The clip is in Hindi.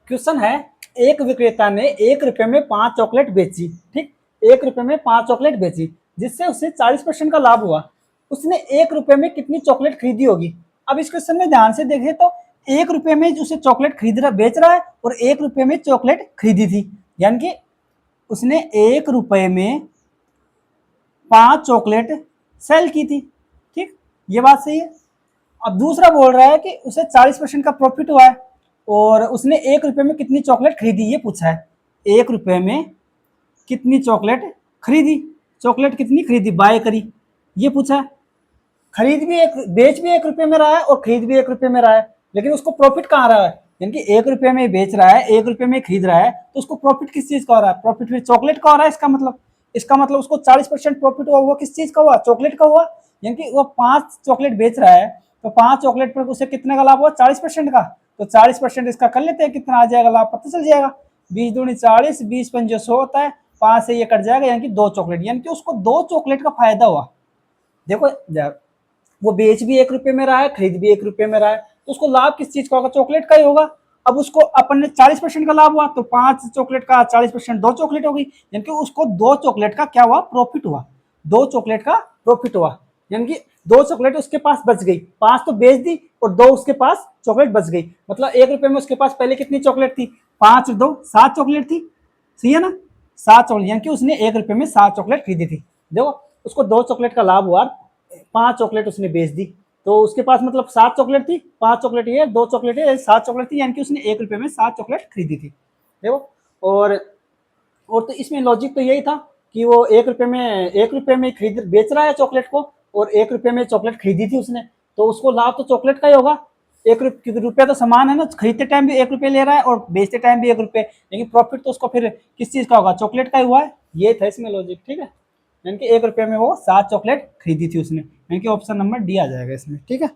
क्वेश्चन है, एक विक्रेता ने 1 रुपए में 5 चॉकलेट बेची, ठीक, 1 रुपए में 5 चॉकलेट बेची, जिससे उसे 40% का लाभ हुआ। उसने 1 रुपए में कितनी चॉकलेट खरीदी होगी? अब इस क्वेश्चन में ध्यान से देखें तो 1 रुपए में उसे चॉकलेट खरीद रहा, बेच रहा है, और 1 रुपए में चॉकलेट खरीदी थी, यानी कि उसने 1 रुपए में 5 चॉकलेट सेल की थी, ठीक, ये बात सही है। अब दूसरा बोल रहा है कि उसे 40% का प्रॉफिट हुआ है और उसने 1 रुपए में कितनी चॉकलेट खरीदी, ये पूछा है। 1 रुपए में कितनी चॉकलेट खरीदी, चॉकलेट कितनी खरीदी, बाय करी, ये पूछा है। खरीद भी एक, बेच भी 1 रुपए में रहा है और खरीद भी 1 रुपए में रहा है, लेकिन उसको प्रॉफिट कहाँ रहा है? यानी कि 1 रुपए में बेच रहा है, 1 रुपए में खरीद रहा है, तो उसको प्रॉफिट किस चीज का हो रहा है? प्रॉफिट फिर चॉकलेट का हो रहा है। इसका मतलब उसको 40% प्रॉफिट हुआ, वो किस चीज का हुआ? चॉकलेट का हुआ। यानी कि वो 5 चॉकलेट बेच रहा है, तो 5 चॉकलेट पर उसे कितने का लाभ हुआ? 40% का। तो 40% इसका कर लेते हैं, कितना आ जाएगा लाभ, पता चल जाएगा। 20 दूनी 40, 20 पंजे 100 होता है, 5 से ये कट जाएगा, यानी कि 2 चॉकलेट, यानी कि उसको 2 चॉकलेट का फायदा हुआ। देखो वो बेच भी 1 रुपए में रहा है, खरीद भी 1 रुपए में रहा है, तो उसको लाभ किस चीज का होगा? चॉकलेट का ही होगा। अब उसको अपन ने 40% का लाभ हुआ, तो 5 चॉकलेट का 40% 2 चॉकलेट हो गई, यानी कि उसको 2 चॉकलेट का क्या हुआ? प्रॉफिट हुआ। 2 चॉकलेट का प्रॉफिट हुआ, यानी कि 2 चॉकलेट उसके पास बच गई। 5 तो बेच दी और 2 उसके पास चॉकलेट बच गई। मतलब 1 रुपए में उसके पास पहले कितनी चॉकलेट थी? 5 2 7 चॉकलेट थी, सही है ना? 7 चॉकलेट, यानी कि उसने 1 रुपए में 7 चॉकलेट खरीदी थी। देखो उसको 2 चॉकलेट का लाभ हुआ, 5 चॉकलेट उसने बेच दी, तो उसके पास मतलब 7 चॉकलेट थी, 5 चॉकलेट ये, 2 चॉकलेट ये, 7 चॉकलेट थी, यानी कि उसने 1 रुपए में 7 चॉकलेट खरीदी थी। देखो, और तो इसमें लॉजिक तो यही था कि वो 1 रुपए में खरीद बेच रहा है चॉकलेट को, और 1 रुपए में चॉकलेट खरीदी थी उसने, तो उसको लाभ तो चॉकलेट का ही होगा। 1 रुपया तो समान है ना, खरीदते टाइम भी 1 रुपए ले रहा है और बेचते टाइम भी 1 रुपए, लेकिन प्रॉफिट तो उसको फिर किस चीज का होगा? चॉकलेट का ही हुआ है। ये था इसमें लॉजिक, ठीक है। यानी कि 1 रुपए में वो 7 चॉकलेट खरीदी थी उसने, यानी कि ऑप्शन नंबर डी आ जाएगा इसमें, ठीक है।